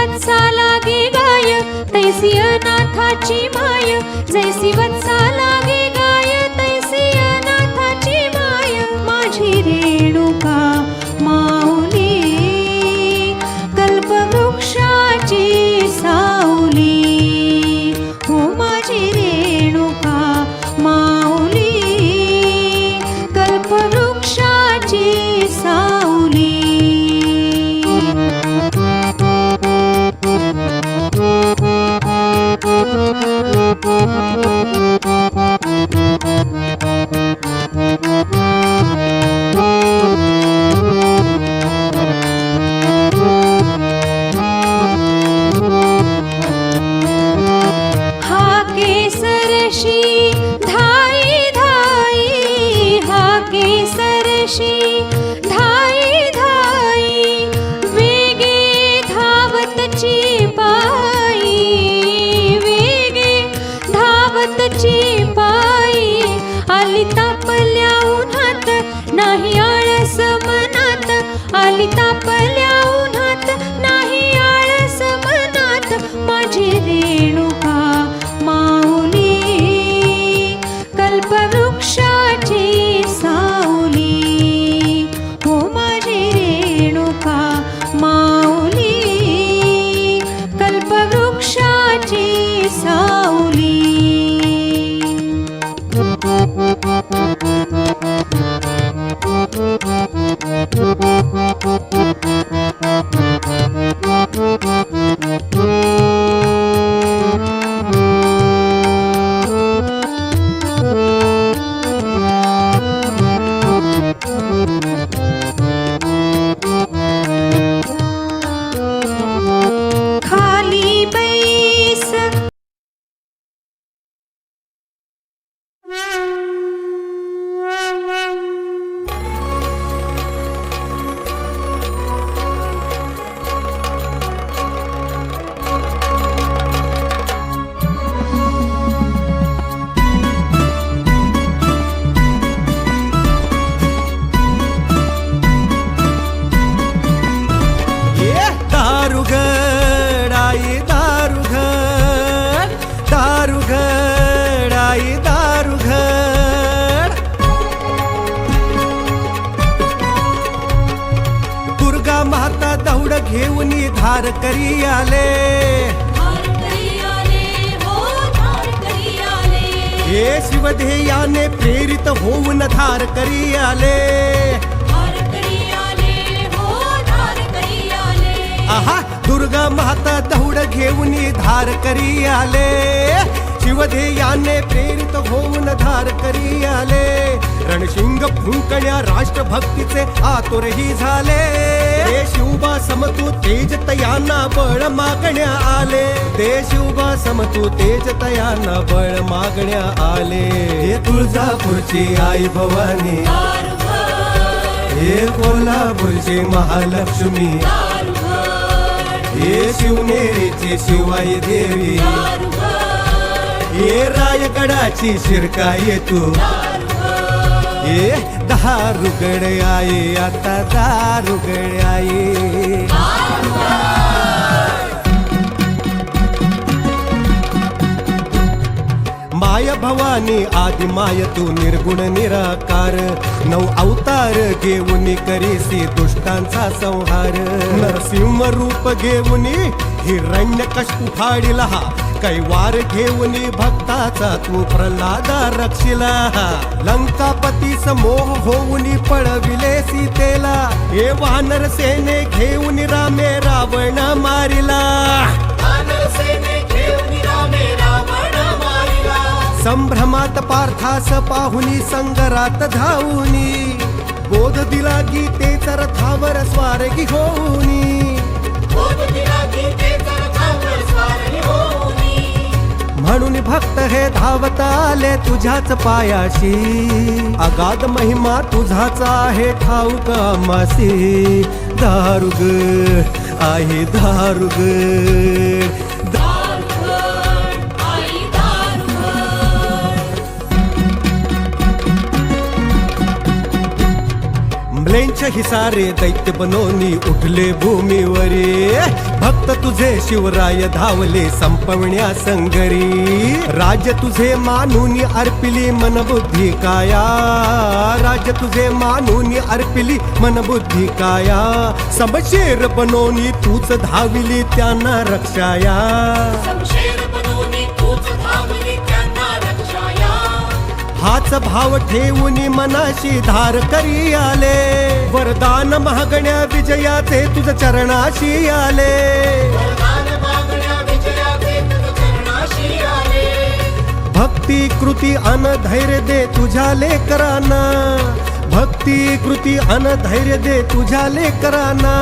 वत्सा लागे गाय तैसी अनाथाची माय, जैसी वत्सा लागे गाय तैसी अनाथाची माय। माझी रेणुका माऊली कल्पवृक्षाची सावली, हो माझी रेणुका माऊली कल्पवृक्षाची सावली। हा केसरशी धाई धाई, हा केसरशी धाई धाई, वेगे धावतची पायी, वेगे धावतची पायी। आली तापल्या उन्हात नाही आळस मनात, आली तापल्या उन्हात नाही आळस मनात। माझी रेणुका माऊली कल्पवृक्षाची सावली, हो माझी रेणुका माऊली कल्पवृक्षाची सावली। खाली बैस दारुगड आई दारुगड, दारुगड आई दारुगड। दुर्गा माता दौड घेऊन धार करी आले, हे शिवध्येयाने प्रेरित होऊन धार करी आले। आहा दुर्गा माता दौड घेऊन धार करी आले, शिवध्येयाने प्रेरित होऊन धार करी आले। रणशिंग फुंकण्या राष्ट्रभक्तीचे आतुरही झाले, ते शिवबा समतू तेज तयांना बळ मागण्या आले, ते शिवबा समतू तेज तयांना बळ मागण्या आले। हे तुळजापूरची आई भवानी, हे कोल्हापूरची महालक्ष्मी, हे शिवनेरीची शिवाई देवी, हे रायगडाची शिरकाई तू, हे दारुगड आई आता दारुगड आई। माय भवानी आदि माय तू निर्गुण निराकार, नऊ अवतार घेऊन करीसी दुष्टांचा संहार। नरसिंह रूप घेऊन हिरण्यकश्यप फाडिला, कैवार घेऊन भक्ताचा तू प्रल्हादा रक्षिला। लंकापती समोह होऊन पळविले सीतेला, हे वानर सेने घेऊन रामे रावण मारिला, संभ्रमात पार्थास पाहुनी संगरात धावूनी, बोध दिला गीतेचा रथावर स्वारगी होऊनी, म्हणून भक्त हे धावत आले तुझ्याच पायाशी, अगाध महिमा तुझाच आहे ठाऊक आम्हासी। दारुगड आई दारुगड, म्लेंछ हिसारे दैत्य बनवणी उठले भूमीवरी भक्त तुझे शिवराय धावले संपवण्या संगरी राज्य तुझे मानूनी अर्पिली मनबुद्धी काया राज्य तुझे मानूनी अर्पिली मनबुद्धी काया समशेर बनवणी तूच धाविली त्यांना रक्षाया समशेर बनवून तूच धावली त्यांना रक्षाया हाच भाव ठेवून मनाशी धार करी आले वरदान महागण्या विजयाचे तुझ चरणाशी आले वरदान मागण्या विजयाचे तुझ चरणाशी आले भक्ती कृती अन धैर्य दे तुझ्या लेकरांना भक्ती कृती अन धैर्य दे तुझ्या लेकरांना